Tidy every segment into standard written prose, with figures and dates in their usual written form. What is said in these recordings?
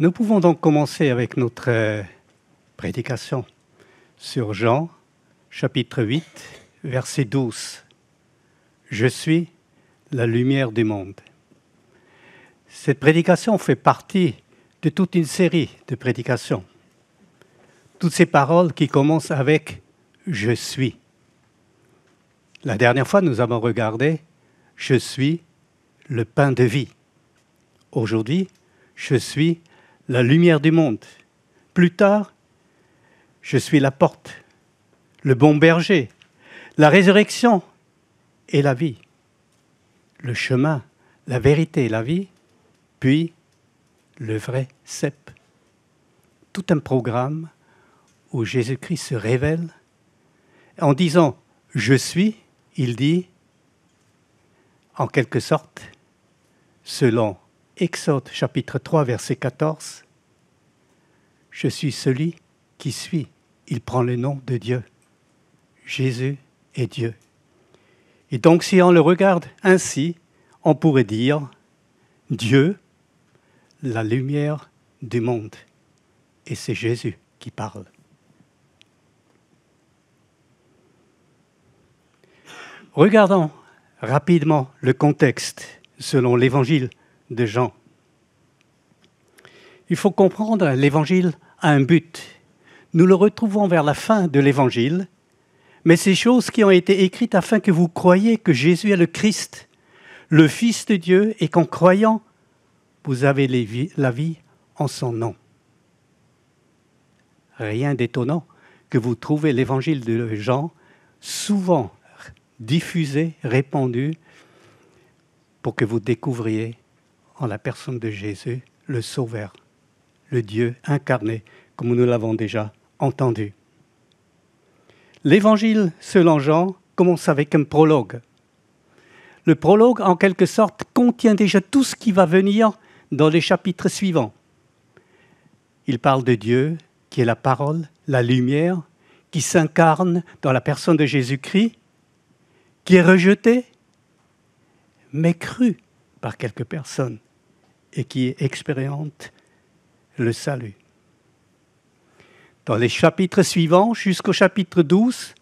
Nous pouvons donc commencer avec notre prédication sur Jean, chapitre 8, verset 12. « Je suis la lumière du monde ». Cette prédication fait partie de toute une série de prédications. Toutes ces paroles qui commencent avec « Je suis ». La dernière fois, nous avons regardé « Je suis le pain de vie ». Aujourd'hui, « Je suis la lumière du monde ». Plus tard, « Je suis la porte, le bon berger, la résurrection et la vie, le chemin, la vérité et la vie, puis le vrai cep ». Tout un programme où Jésus-Christ se révèle. En disant « Je suis », il dit, en quelque sorte, selon Exode chapitre 3, verset 14, « Je suis celui qui suis ». Il prend le nom de Dieu. Jésus est Dieu. Et donc, si on le regarde ainsi, on pourrait dire « Dieu, la lumière du monde ». Et c'est Jésus qui parle. Regardons rapidement le contexte selon l'évangile de Jean. Il faut comprendre, l'évangile a un but. Nous le retrouvons vers la fin de l'évangile, mais ces choses qui ont été écrites afin que vous croyiez que Jésus est le Christ, le Fils de Dieu, et qu'en croyant, vous avez la vie en son nom. Rien d'étonnant que vous trouvez l'évangile de Jean souvent diffusé, répandu, pour que vous découvriez en la personne de Jésus le Sauveur, le Dieu incarné, comme nous l'avons déjà entendu. L'évangile selon Jean commence avec un prologue. Le prologue, en quelque sorte, contient déjà tout ce qui va venir dans les chapitres suivants. Il parle de Dieu, qui est la parole, la lumière, qui s'incarne dans la personne de Jésus-Christ, qui est rejeté, mais cru par quelques personnes et qui expérimente le salut. Dans les chapitres suivants, jusqu'au chapitre 12,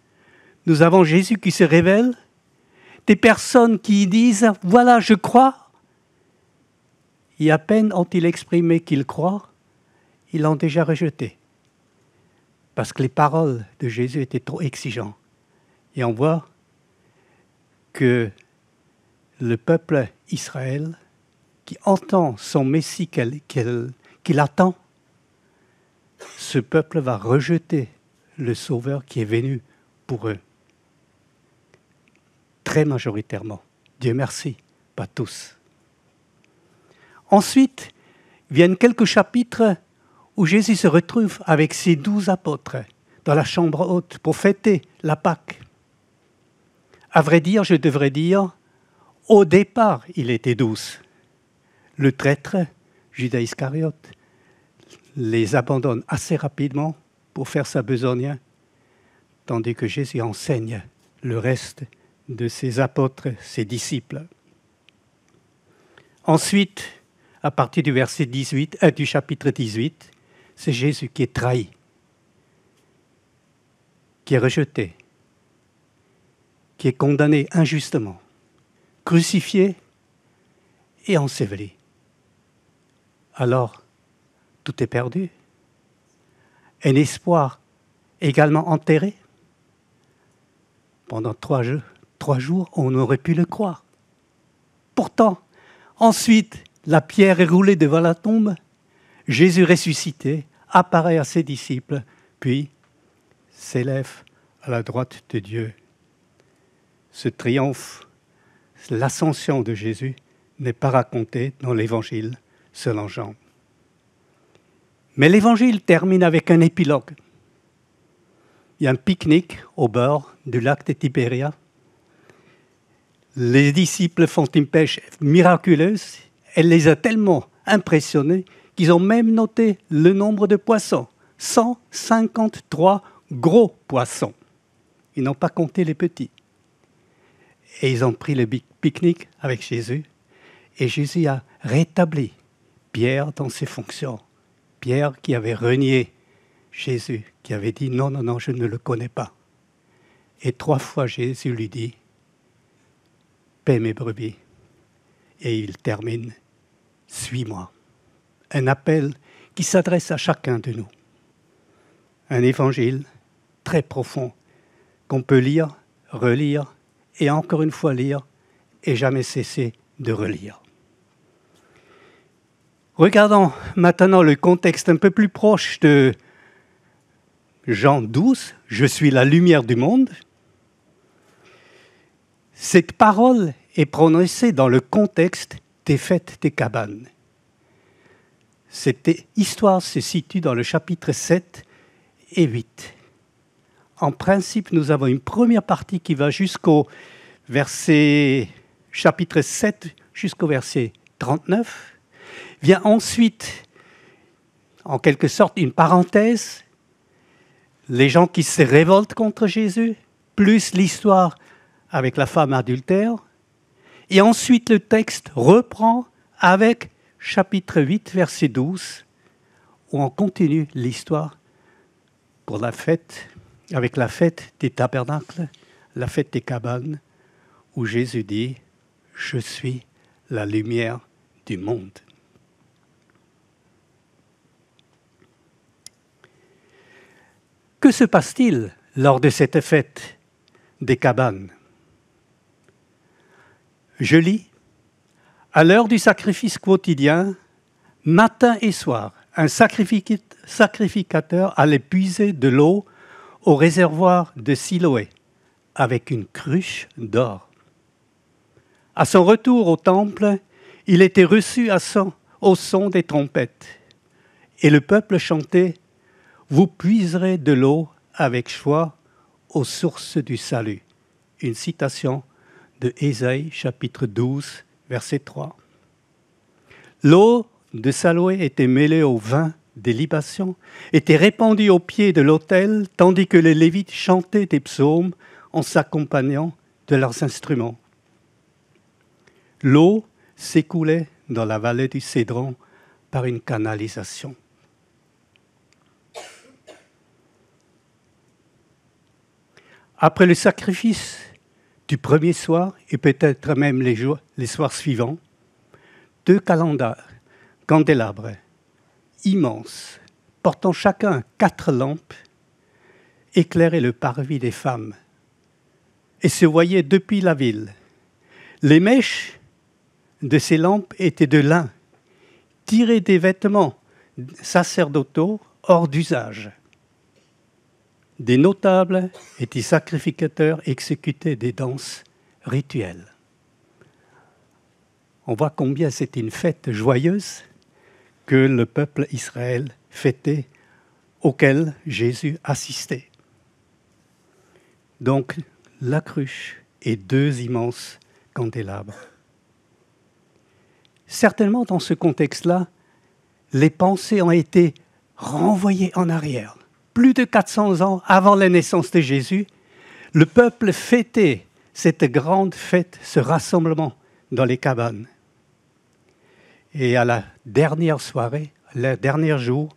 nous avons Jésus qui se révèle, des personnes qui disent « Voilà, je crois ». Et à peine ont-ils exprimé qu'ils croient, ils l'ont déjà rejeté. Parce que les paroles de Jésus étaient trop exigeantes. Et on voit que le peuple Israël, qui entend son Messie qu'il attend, ce peuple va rejeter le Sauveur qui est venu pour eux. Très majoritairement. Dieu merci, pas tous. Ensuite, viennent quelques chapitres où Jésus se retrouve avec ses 12 apôtres dans la chambre haute pour fêter la Pâque. À vrai dire, je devrais dire, au départ, il était 12. Le traître, Judas Iscariote, les abandonne assez rapidement pour faire sa besogne, tandis que Jésus enseigne le reste de ses apôtres, ses disciples. Ensuite, à partir du verset 18, du chapitre 18, c'est Jésus qui est trahi, qui est rejeté, qui est condamné injustement, crucifié et enseveli. Alors, tout est perdu. Un espoir également enterré. Pendant 3 jours, on aurait pu le croire. Pourtant, ensuite, la pierre est roulée devant la tombe, Jésus ressuscité apparaît à ses disciples, puis s'élève à la droite de Dieu. Ce triomphe, l'ascension de Jésus, n'est pas raconté dans l'Évangile selon Jean. Mais l'Évangile termine avec un épilogue. Il y a un pique-nique au bord du lac de Tibéria. Les disciples font une pêche miraculeuse. Elle les a tellement impressionnés qu'ils ont même noté le nombre de poissons. 153 gros poissons. Ils n'ont pas compté les petits. Et ils ont pris le pique-nique avec Jésus. Et Jésus a rétabli Pierre dans ses fonctions Pierre qui avait renié Jésus, qui avait dit « Non, non, non, je ne le connais pas ». Et 3 fois Jésus lui dit « Paie mes brebis ». Et il termine « Suis-moi ». Un appel qui s'adresse à chacun de nous. Un évangile très profond qu'on peut lire, relire et encore une fois lire et jamais cesser de relire. Regardons maintenant le contexte un peu plus proche de Jean 12, « Je suis la lumière du monde ». Cette parole est prononcée dans le contexte des fêtes des cabanes. Cette histoire se situe dans le chapitre 7 et 8. En principe, nous avons une première partie qui va jusqu'au chapitre 7 jusqu'au verset 39. Vient ensuite, en quelque sorte, une parenthèse, les gens qui se révoltent contre Jésus, plus l'histoire avec la femme adultère. Et ensuite, le texte reprend avec chapitre 8, verset 12, où on continue l'histoire pour la fête, avec la fête des tabernacles, la fête des cabanes, où Jésus dit « Je suis la lumière du monde ». Que se passe-t-il lors de cette fête des cabanes? Je lis, « À l'heure du sacrifice quotidien, matin et soir, un sacrificateur allait puiser de l'eau au réservoir de Siloé avec une cruche d'or. À son retour au temple, il était reçu au son des trompettes. Et le peuple chantait « Vous puiserez de l'eau avec joie aux sources du salut ». Une citation de Ésaïe, chapitre 12, verset 3. L'eau de Siloé était mêlée au vin des libations, était répandue au pied de l'autel, tandis que les Lévites chantaient des psaumes en s'accompagnant de leurs instruments. L'eau s'écoulait dans la vallée du Cédron par une canalisation. Après le sacrifice du premier soir, et peut-être même les soirs suivants, 2 candélabres immenses, portant chacun 4 lampes, éclairaient le parvis des femmes et se voyaient depuis la ville. Les mèches de ces lampes étaient de lin, tirées des vêtements sacerdotaux hors d'usage. Des notables et des sacrificateurs exécutaient des danses rituelles. On voit combien c'était une fête joyeuse que le peuple Israël fêtait, auquel Jésus assistait. Donc, la cruche et 2 immenses candélabres. Certainement, dans ce contexte-là, les pensées ont été renvoyées en arrière. Plus de 400 ans avant la naissance de Jésus, le peuple fêtait cette grande fête, ce rassemblement dans les cabanes. Et à la dernière soirée, le dernier jour,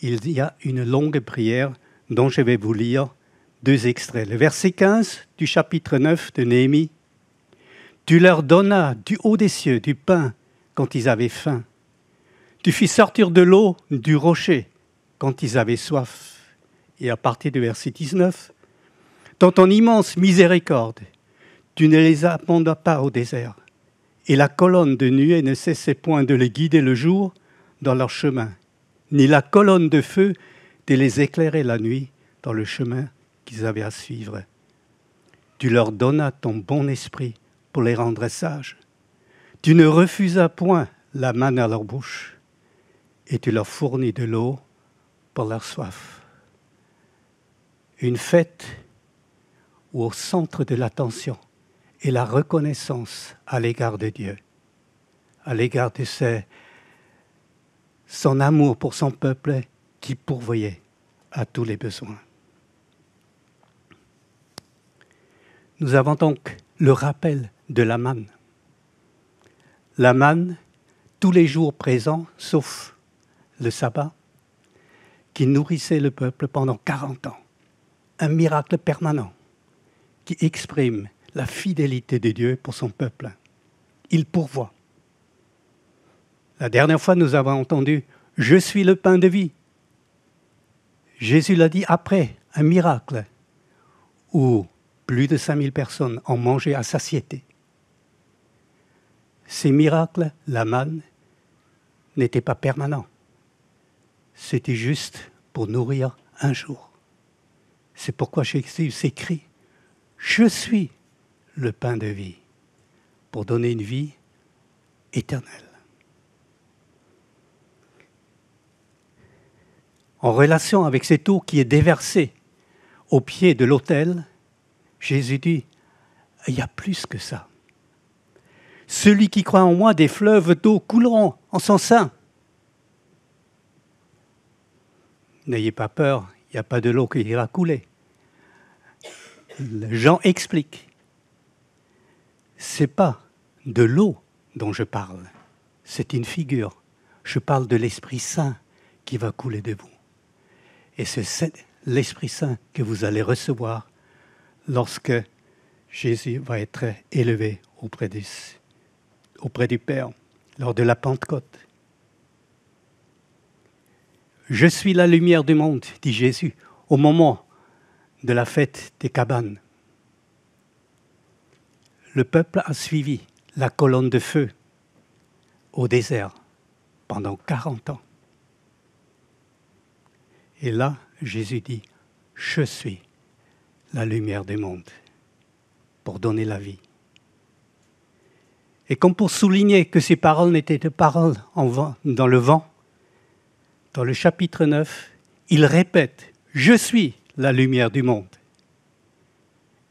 il y a une longue prière dont je vais vous lire 2 extraits. Le verset 15 du chapitre 9 de Néhémie. « Tu leur donnas du haut des cieux du pain quand ils avaient faim. Tu fis sortir de l'eau du rocher quand ils avaient soif. » Et à partir du verset 19, « Dans ton immense miséricorde, tu ne les abandonnas pas au désert. Et la colonne de nuée ne cessait point de les guider le jour dans leur chemin, ni la colonne de feu de les éclairer la nuit dans le chemin qu'ils avaient à suivre. Tu leur donnas ton bon esprit pour les rendre sages. Tu ne refusas point la manne à leur bouche, et tu leur fournis de l'eau pour leur soif. » Une fête où au centre de l'attention est la reconnaissance à l'égard de Dieu, à l'égard de son amour pour son peuple qui pourvoyait à tous les besoins. Nous avons donc le rappel de la manne. La manne, tous les jours présents, sauf le sabbat, qui nourrissait le peuple pendant 40 ans. Un miracle permanent qui exprime la fidélité de Dieu pour son peuple. Il pourvoit. La dernière fois, nous avons entendu « Je suis le pain de vie ». Jésus l'a dit après un miracle où plus de 5000 personnes ont mangé à satiété. Ces miracles, la manne, n'étaient pas permanents. C'était juste pour nourrir un jour. C'est pourquoi Jésus s'écrit « Je suis le pain de vie » pour donner une vie éternelle. En relation avec cette eau qui est déversée au pied de l'autel, Jésus dit « Il y a plus que ça. Celui qui croit en moi, des fleuves d'eau couleront en son sein. » N'ayez pas peur, il n'y a pas de l'eau qui ira couler. Jean explique. Ce n'est pas de l'eau dont je parle, c'est une figure. Je parle de l'Esprit Saint qui va couler de vous. Et c'est l'Esprit Saint que vous allez recevoir lorsque Jésus va être élevé auprès du Père, lors de la Pentecôte. « Je suis la lumière du monde », dit Jésus, au moment de la fête des cabanes. Le peuple a suivi la colonne de feu au désert pendant 40 ans. Et là, Jésus dit, « Je suis la lumière du monde » pour donner la vie. Et comme pour souligner que ces paroles n'étaient que paroles dans le vent, dans le chapitre 9, il répète « Je suis la lumière du monde ».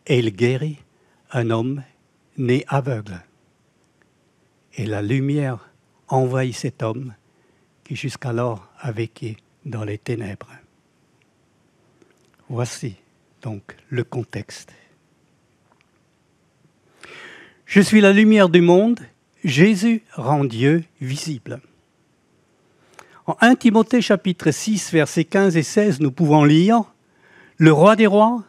Et il guérit un homme né aveugle. Et la lumière envahit cet homme qui jusqu'alors a vécu dans les ténèbres. Voici donc le contexte. Je suis la lumière du monde, Jésus rend Dieu visible. En 1 Timothée chapitre 6, versets 15 et 16, nous pouvons lire « Le roi des rois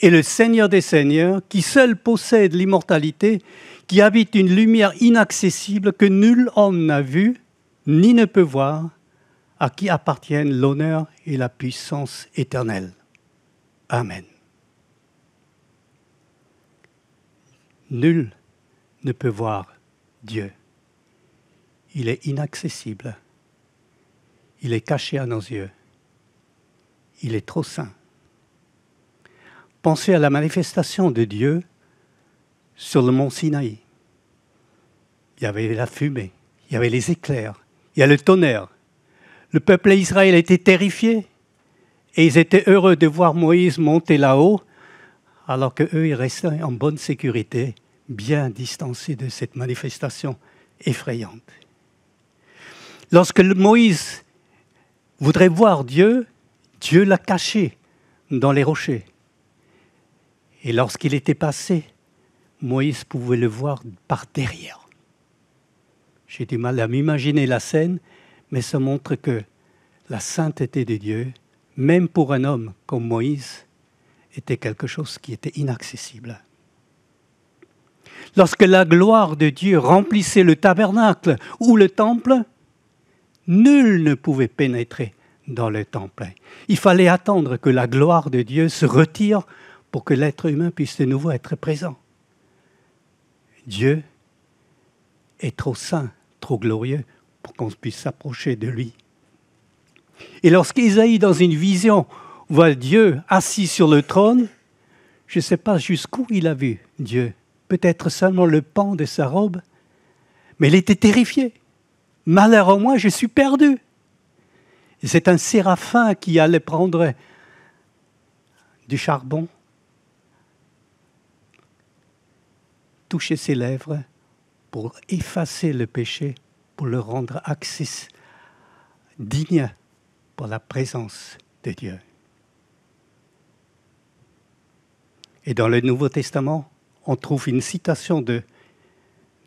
et le Seigneur des seigneurs, qui seul possède l'immortalité, qui habite une lumière inaccessible que nul homme n'a vue, ni ne peut voir, à qui appartiennent l'honneur et la puissance éternelle. Amen. » Nul ne peut voir Dieu. Il est inaccessible. Il est caché à nos yeux. Il est trop saint. Pensez à la manifestation de Dieu sur le mont Sinaï. Il y avait la fumée, il y avait les éclairs, il y a le tonnerre. Le peuple d'Israël était terrifié et ils étaient heureux de voir Moïse monter là-haut alors qu'eux, ils restaient en bonne sécurité, bien distancés de cette manifestation effrayante. Lorsque Moïse voudrait voir Dieu, Dieu l'a caché dans les rochers. Et lorsqu'il était passé, Moïse pouvait le voir par derrière. J'ai du mal à m'imaginer la scène, mais ça montre que la sainteté de Dieu, même pour un homme comme Moïse, était quelque chose qui était inaccessible. Lorsque la gloire de Dieu remplissait le tabernacle ou le temple, nul ne pouvait pénétrer dans le temple. Il fallait attendre que la gloire de Dieu se retire pour que l'être humain puisse de nouveau être présent. Dieu est trop saint, trop glorieux pour qu'on puisse s'approcher de lui. Et lorsqu'Ésaïe, dans une vision, voit Dieu assis sur le trône, je ne sais pas jusqu'où il a vu Dieu, peut-être seulement le pan de sa robe, mais il était terrifié. Malheur à moi, je suis perdu. Et c'est un séraphin qui allait prendre du charbon, toucher ses lèvres pour effacer le péché, pour le rendre accès digne pour la présence de Dieu. Et dans le Nouveau Testament, on trouve une citation de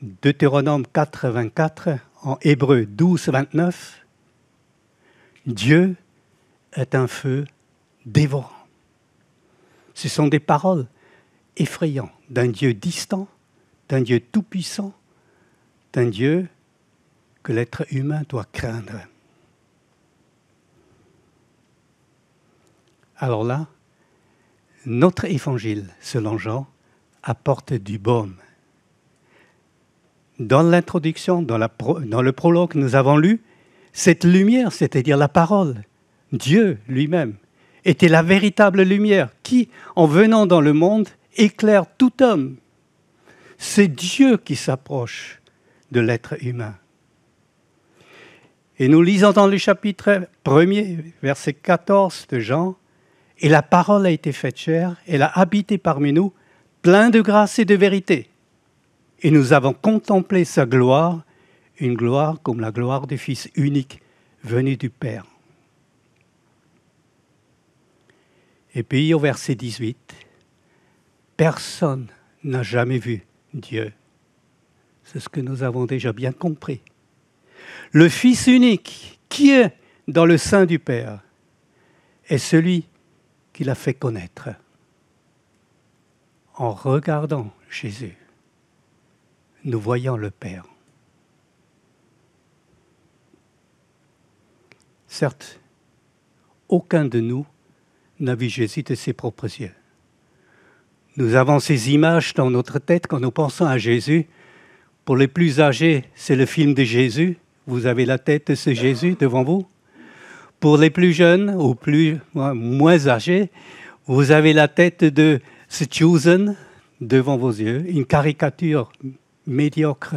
Deutéronome 4, 24, en Hébreu 12, 29. Dieu est un feu dévorant. Ce sont des paroles effrayantes d'un Dieu distant, d'un Dieu tout-puissant, d'un Dieu que l'être humain doit craindre. Alors là, notre évangile, selon Jean, apporte du baume. Dans l'introduction, dans le prologue que nous avons lu, cette lumière, c'est-à-dire la parole, Dieu lui-même, était la véritable lumière qui, en venant dans le monde, éclaire tout homme. C'est Dieu qui s'approche de l'être humain. Et nous lisons dans le chapitre 1er, verset 14 de Jean, « Et la parole a été faite chair, elle a habité parmi nous, plein de grâce et de vérité. Et nous avons contemplé sa gloire, une gloire comme la gloire du Fils unique venu du Père. » Et puis au verset 18, « Personne n'a jamais vu Dieu. » C'est ce que nous avons déjà bien compris. Le Fils unique, qui est dans le sein du Père, est celui qui l'a fait connaître. En regardant Jésus, nous voyons le Père. Certes, aucun de nous n'a vu Jésus de ses propres yeux. Nous avons ces images dans notre tête quand nous pensons à Jésus. Pour les plus âgés, c'est le film de Jésus. Vous avez la tête de ce Jésus devant vous. Pour les plus jeunes ou moins âgés, vous avez la tête de ce Chosen devant vos yeux, une caricature médiocre,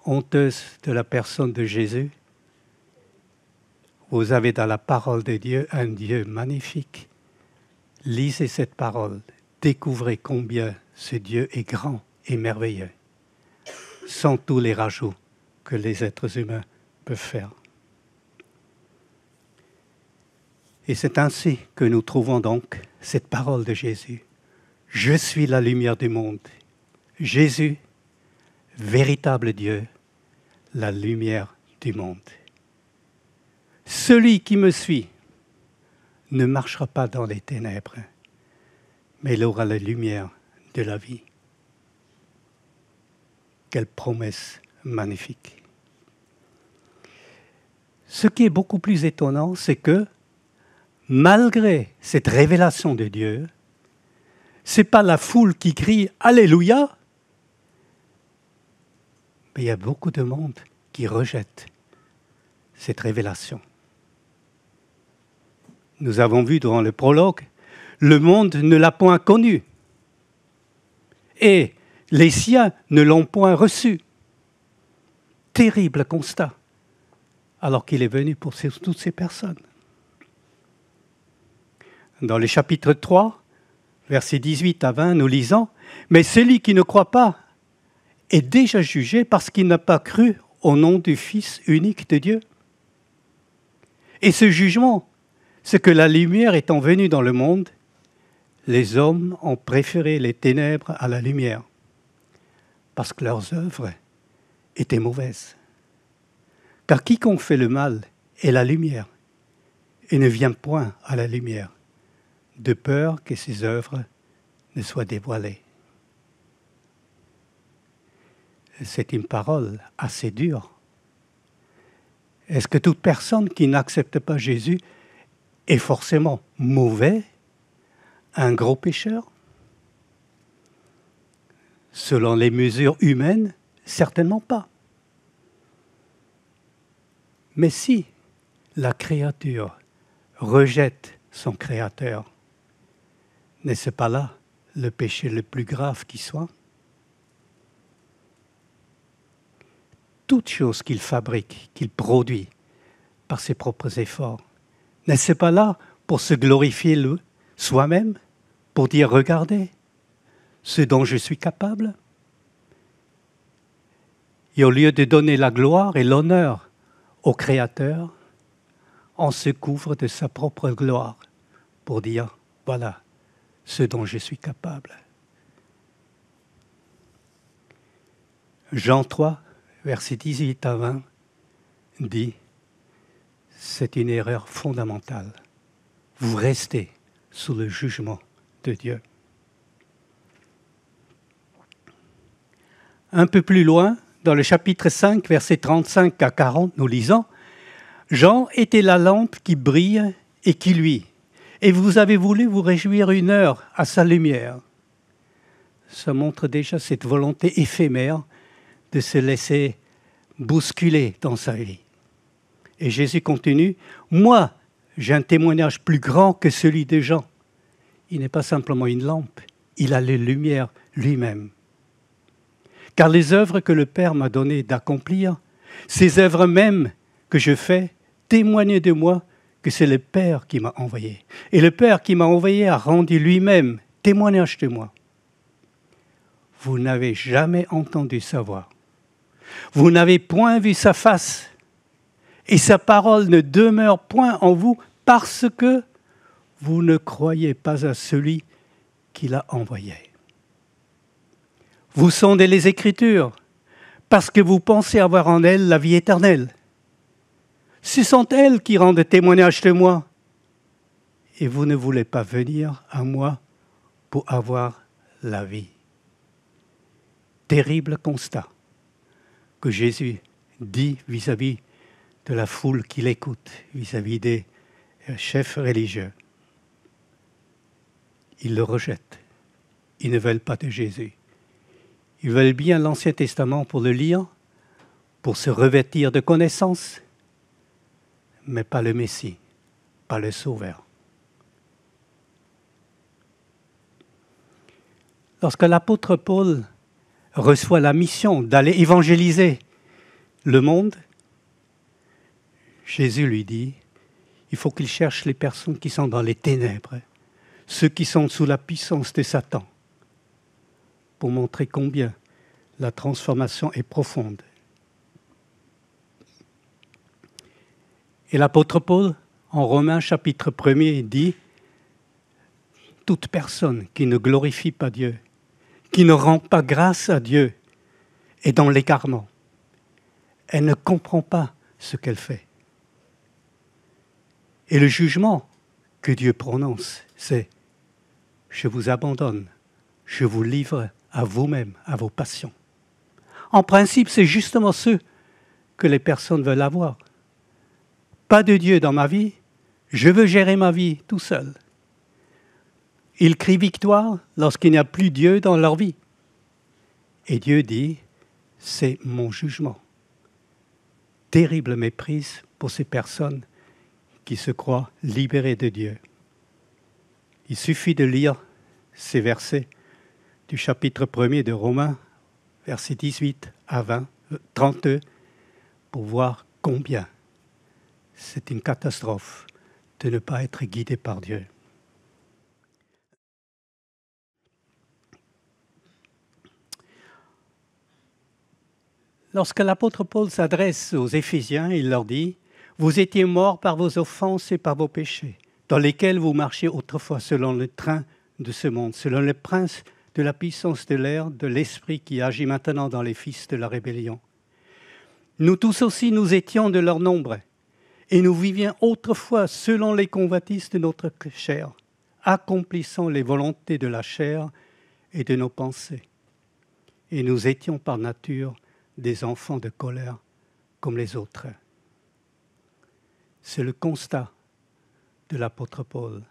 honteuse de la personne de Jésus. Vous avez dans la parole de Dieu un Dieu magnifique. Lisez cette parole, découvrez combien ce Dieu est grand et merveilleux, sans tous les rajouts que les êtres humains peuvent faire. Et c'est ainsi que nous trouvons donc cette parole de Jésus. Je suis la lumière du monde. Jésus, véritable Dieu, la lumière du monde. Celui qui me suit ne marchera pas dans les ténèbres, mais il aura la lumière de la vie. Quelle promesse magnifique. Ce qui est beaucoup plus étonnant, c'est que malgré cette révélation de Dieu, ce n'est pas la foule qui crie « Alléluia », mais il y a beaucoup de monde qui rejette cette révélation. Nous avons vu durant le prologue, le monde ne l'a point connu et les siens ne l'ont point reçu. Terrible constat, alors qu'il est venu pour toutes ces personnes. Dans le chapitre 3, versets 18 à 20, nous lisons « Mais celui qui ne croit pas est déjà jugé parce qu'il n'a pas cru au nom du Fils unique de Dieu. Et ce jugement, c'est que la lumière étant venue dans le monde, les hommes ont préféré les ténèbres à la lumière, parce que leurs œuvres étaient mauvaises. Car quiconque fait le mal est la lumière, et ne vient point à la lumière, de peur que ses œuvres ne soient dévoilées. » C'est une parole assez dure. Est-ce que toute personne qui n'accepte pas Jésus est forcément mauvais, un gros pécheur? Selon les mesures humaines, certainement pas. Mais si la créature rejette son Créateur, n'est-ce pas là le péché le plus grave qui soit? Toute chose qu'il fabrique, qu'il produit par ses propres efforts, n'est-ce pas là pour se glorifier soi-même, pour dire « Regardez, ce dont je suis capable ». Et au lieu de donner la gloire et l'honneur au Créateur, on se couvre de sa propre gloire pour dire « Voilà ce dont je suis capable ». Jean 3, versets 18 à 20, dit « c'est une erreur fondamentale. Vous restez sous le jugement de Dieu. Un peu plus loin, dans le chapitre 5, versets 35 à 40, nous lisons « Jean était la lampe qui brille et qui luit, et vous avez voulu vous réjouir une heure à sa lumière. » Ça montre déjà cette volonté éphémère de se laisser bousculer dans sa vie. Et Jésus continue « Moi, j'ai un témoignage plus grand que celui de Jean. Il n'est pas simplement une lampe, il a les lumières lui-même. Car les œuvres que le Père m'a donné d'accomplir, ces œuvres mêmes que je fais, témoignent de moi que c'est le Père qui m'a envoyé. Et le Père qui m'a envoyé a rendu lui-même témoignage de moi. Vous n'avez jamais entendu sa voix. Vous n'avez point vu sa face. Et sa parole ne demeure point en vous parce que vous ne croyez pas à celui qui l'a envoyé. Vous sondez les Écritures parce que vous pensez avoir en elles la vie éternelle. Ce sont elles qui rendent témoignage de moi. Et vous ne voulez pas venir à moi pour avoir la vie. Terrible constat que Jésus dit vis-à-vis de la foule qui l'écoute, vis-à-vis des chefs religieux. Ils le rejettent. Ils ne veulent pas de Jésus. Ils veulent bien l'Ancien Testament pour le lire, pour se revêtir de connaissances, mais pas le Messie, pas le Sauveur. Lorsque l'apôtre Paul reçoit la mission d'aller évangéliser le monde, Jésus lui dit, il faut qu'il cherche les personnes qui sont dans les ténèbres, ceux qui sont sous la puissance de Satan, pour montrer combien la transformation est profonde. Et l'apôtre Paul, en Romains chapitre 1er, dit « Toute personne qui ne glorifie pas Dieu, qui ne rend pas grâce à Dieu, est dans l'égarement. Elle ne comprend pas ce qu'elle fait. » Et le jugement que Dieu prononce, c'est « Je vous abandonne, je vous livre à vous-même, à vos passions. » En principe, c'est justement ce que les personnes veulent avoir. Pas de Dieu dans ma vie, je veux gérer ma vie tout seul. Ils crient victoire lorsqu'il n'y a plus Dieu dans leur vie. Et Dieu dit, c'est mon jugement. Terrible méprise pour ces personnes qui se croient libérées de Dieu. Il suffit de lire ces versets du chapitre 1er de Romains, versets 18 à 32, pour voir combien c'est une catastrophe de ne pas être guidé par Dieu. Lorsque l'apôtre Paul s'adresse aux Éphésiens, il leur dit « Vous étiez morts par vos offenses et par vos péchés, dans lesquels vous marchiez autrefois selon le train de ce monde, selon le prince de la puissance de l'air, de l'esprit qui agit maintenant dans les fils de la rébellion. Nous tous aussi, nous étions de leur nombre, et nous vivions autrefois selon les convoitises de notre chair, accomplissant les volontés de la chair et de nos pensées. Et nous étions par nature des enfants de colère comme les autres. » C'est le constat de l'apôtre Paul.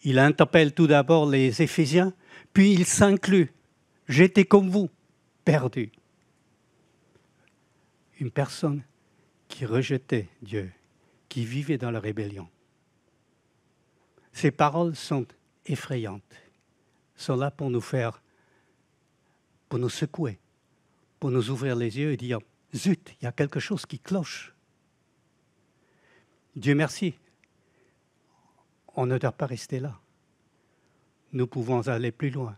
Il interpelle tout d'abord les Éphésiens, puis il s'inclut. « J'étais comme vous, perdu. » Une personne qui rejetait Dieu, qui vivait dans la rébellion. Ces paroles sont effrayantes, sont là pour nous secouer, pour nous ouvrir les yeux et dire « Zut, il y a quelque chose qui cloche. » Dieu merci, on ne doit pas rester là. Nous pouvons aller plus loin.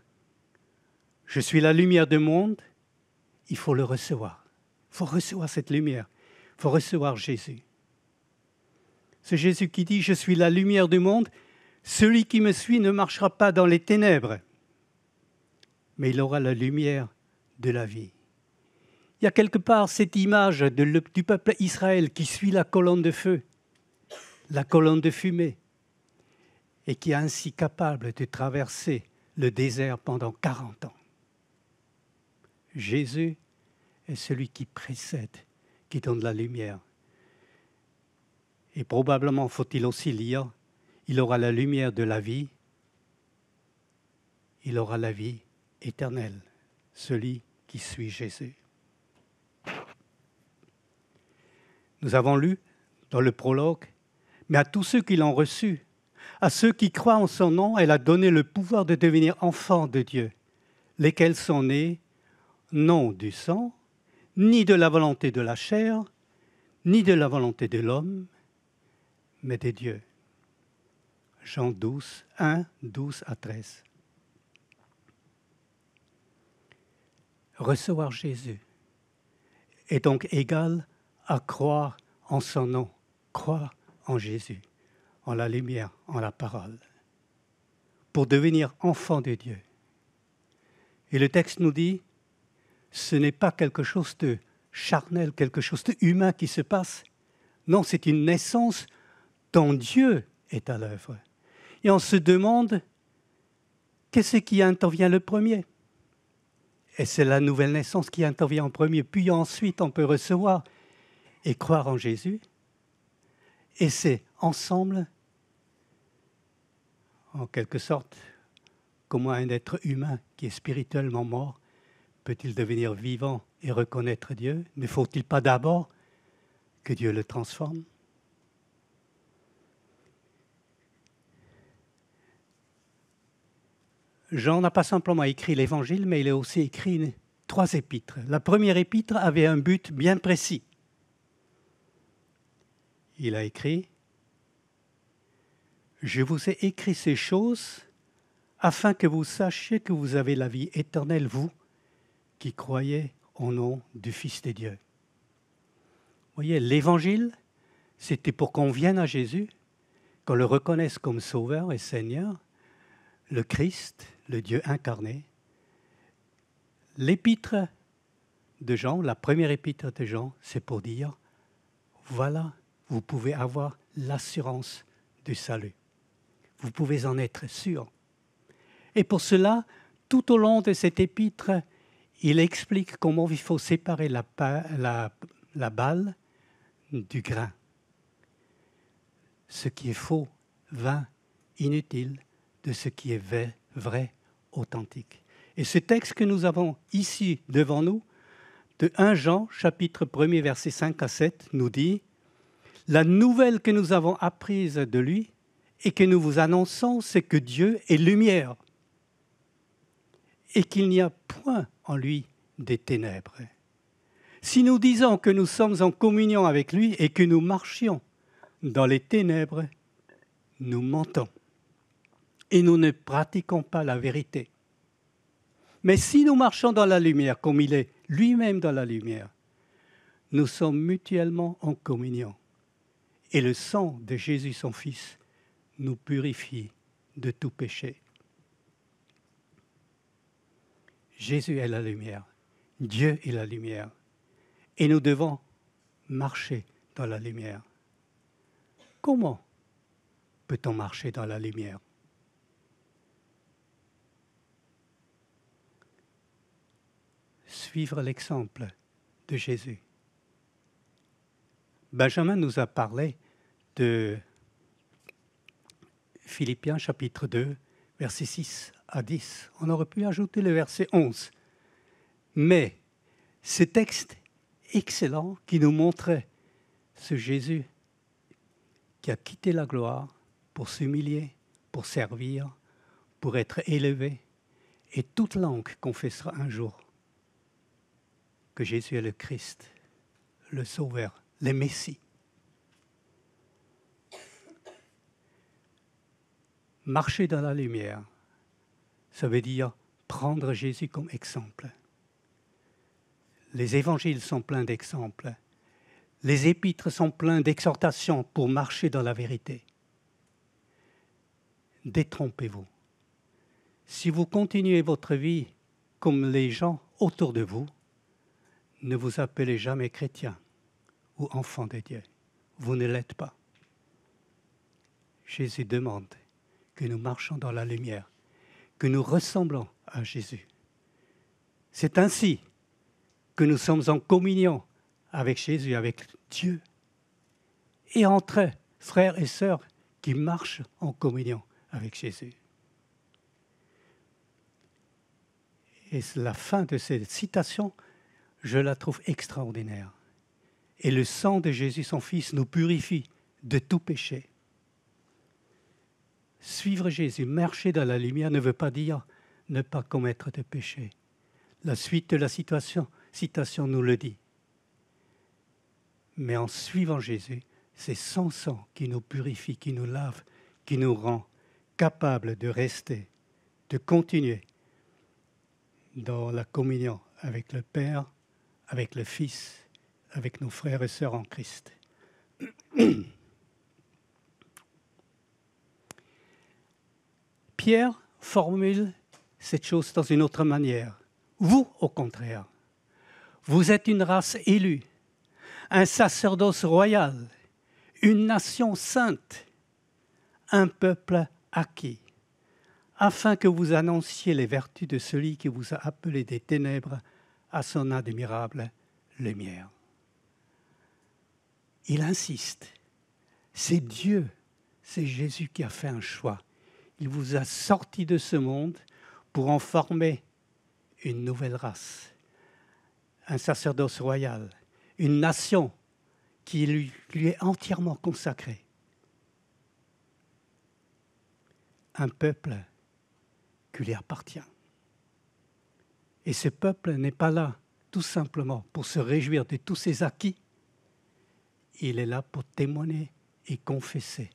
Je suis la lumière du monde, il faut le recevoir. Il faut recevoir cette lumière, il faut recevoir Jésus. C'est Jésus qui dit « Je suis la lumière du monde, celui qui me suit ne marchera pas dans les ténèbres, mais il aura la lumière de la vie. » Il y a quelque part cette image du peuple Israël qui suit la colonne de feu la colonne de fumée, et qui est ainsi capable de traverser le désert pendant 40 ans. Jésus est celui qui précède, qui donne la lumière. Et probablement, faut-il aussi lire, il aura la lumière de la vie, il aura la vie éternelle, celui qui suit Jésus. Nous avons lu dans le prologue, mais à tous ceux qui l'ont reçu, à ceux qui croient en son nom, elle a donné le pouvoir de devenir enfants de Dieu, lesquels sont nés non du sang, ni de la volonté de la chair, ni de la volonté de l'homme, mais de Dieu. Jean 12, 1, 12 à 13. Recevoir Jésus est donc égal à croire en son nom, croire en Jésus, en la lumière, en la parole, pour devenir enfant de Dieu. Et le texte nous dit, ce n'est pas quelque chose de charnel, quelque chose de humain qui se passe. Non, c'est une naissance dont Dieu est à l'œuvre. Et on se demande, qu'est-ce qui intervient le premier ? Et c'est la nouvelle naissance qui intervient en premier. Puis ensuite, on peut recevoir et croire en Jésus. Et c'est ensemble, en quelque sorte, comment un être humain qui est spirituellement mort peut-il devenir vivant et reconnaître Dieu? Ne faut-il pas d'abord que Dieu le transforme? Jean n'a pas simplement écrit l'Évangile, mais il a aussi écrit 3 épîtres. La première épître avait un but bien précis. Il a écrit « Je vous ai écrit ces choses afin que vous sachiez que vous avez la vie éternelle, vous qui croyez au nom du Fils de Dieu. » Vous voyez, l'Évangile, c'était pour qu'on vienne à Jésus, qu'on le reconnaisse comme Sauveur et Seigneur, le Christ, le Dieu incarné. L'épître de Jean, la première épître de Jean, c'est pour dire, voilà, vous pouvez avoir l'assurance du salut. Vous pouvez en être sûr. Et pour cela, tout au long de cette épître, il explique comment il faut séparer la balle du grain. Ce qui est faux, vain, inutile, de ce qui est vrai, authentique. Et ce texte que nous avons ici devant nous, de 1 Jean, chapitre 1er, versets 5 à 7, nous dit « La nouvelle que nous avons apprise de lui et que nous vous annonçons, c'est que Dieu est lumière et qu'il n'y a point en lui des ténèbres. Si nous disons que nous sommes en communion avec lui et que nous marchions dans les ténèbres, nous mentons et nous ne pratiquons pas la vérité. Mais si nous marchons dans la lumière, comme il est lui-même dans la lumière, nous sommes mutuellement en communion. Et le sang de Jésus, son Fils, nous purifie de tout péché. Jésus est la lumière, Dieu est la lumière, et nous devons marcher dans la lumière. Comment peut-on marcher dans la lumière? Suivre l'exemple de Jésus. Benjamin nous a parlé de Philippiens chapitre 2, versets 6 à 10. On aurait pu ajouter le verset 11. Mais ce texte excellent qui nous montrait ce Jésus qui a quitté la gloire pour s'humilier, pour servir, pour être élevé, et toute langue confessera un jour que Jésus est le Christ, le Sauveur, le Messie. Marcher dans la lumière, ça veut dire prendre Jésus comme exemple. Les évangiles sont pleins d'exemples. Les épîtres sont pleins d'exhortations pour marcher dans la vérité. Détrompez-vous. Si vous continuez votre vie comme les gens autour de vous, ne vous appelez jamais chrétien ou enfant de Dieu. Vous ne l'êtes pas. Jésus demande que nous marchions dans la lumière, que nous ressemblons à Jésus. C'est ainsi que nous sommes en communion avec Jésus, avec Dieu, et entre frères et sœurs qui marchent en communion avec Jésus. Et la fin de cette citation, je la trouve extraordinaire. Et le sang de Jésus, son Fils, nous purifie de tout péché. Suivre Jésus, marcher dans la lumière ne veut pas dire ne pas commettre de péché. La suite de la citation nous le dit. Mais en suivant Jésus, c'est son sang qui nous purifie, qui nous lave, qui nous rend capables de rester, de continuer dans la communion avec le Père, avec le Fils, avec nos frères et sœurs en Christ. Pierre formule cette chose dans une autre manière. Vous, au contraire, vous êtes une race élue, un sacerdoce royal, une nation sainte, un peuple acquis, afin que vous annonciez les vertus de celui qui vous a appelé des ténèbres à son admirable lumière. Il insiste, c'est Dieu, c'est Jésus qui a fait un choix. Il vous a sorti de ce monde pour en former une nouvelle race, un sacerdoce royal, une nation qui lui est entièrement consacrée, un peuple qui lui appartient. Et ce peuple n'est pas là tout simplement pour se réjouir de tous ses acquis, il est là pour témoigner et confesser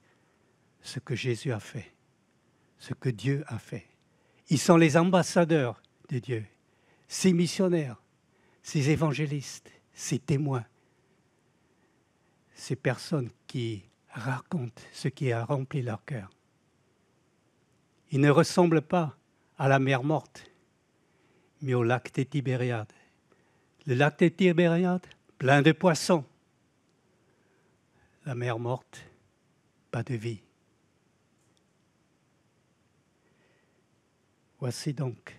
ce que Jésus a fait, ce que Dieu a fait. Ils sont les ambassadeurs de Dieu, ses missionnaires, ses évangélistes, ses témoins, ces personnes qui racontent ce qui a rempli leur cœur. Ils ne ressemblent pas à la mer morte, mais au lac des Tibériades. Le lac des Tibériades, plein de poissons. La mer morte, pas de vie. Voici donc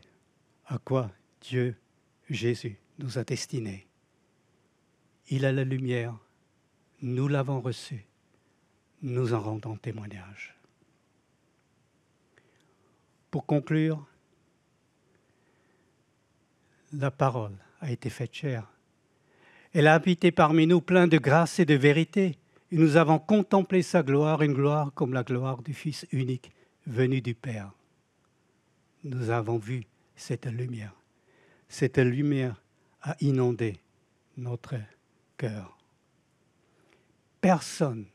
à quoi Dieu, Jésus, nous a destinés. Il a la lumière, nous l'avons reçue, nous en rendons témoignage. Pour conclure, la parole a été faite chair. Elle a habité parmi nous plein de grâce et de vérité. Et nous avons contemplé sa gloire, une gloire comme la gloire du Fils unique venu du Père. Nous avons vu cette lumière. Cette lumière a inondé notre cœur. Personne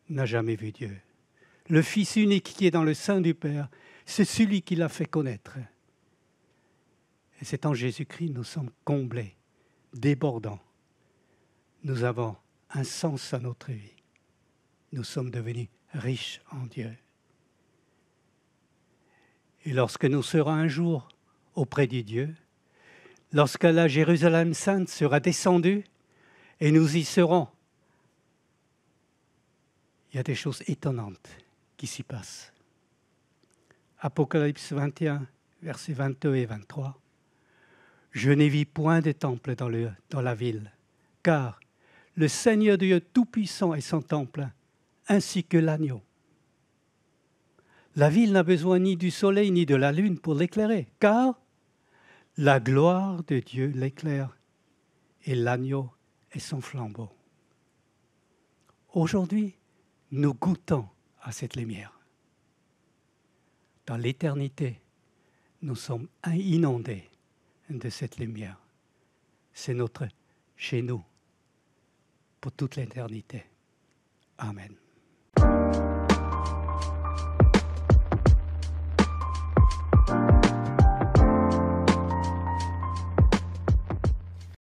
n'a jamais vu Dieu. Le Fils unique qui est dans le sein du Père, c'est celui qui l'a fait connaître. Et c'est en Jésus-Christ nous sommes comblés, débordants. Nous avons un sens à notre vie. Nous sommes devenus riches en Dieu. Et lorsque nous serons un jour auprès de Dieu, lorsque la Jérusalem sainte sera descendue et nous y serons, il y a des choses étonnantes qui s'y passent. Apocalypse 21, versets 22 et 23. « Je n'ai vu point de temple dans la ville, car le Seigneur Dieu Tout-Puissant est son temple, ainsi que l'agneau. La ville n'a besoin ni du soleil ni de la lune pour l'éclairer, car la gloire de Dieu l'éclaire et l'agneau est son flambeau. » Aujourd'hui, nous goûtons à cette lumière. Dans l'éternité, nous sommes inondés de cette lumière. C'est notre chez nous pour toute l'éternité. Amen.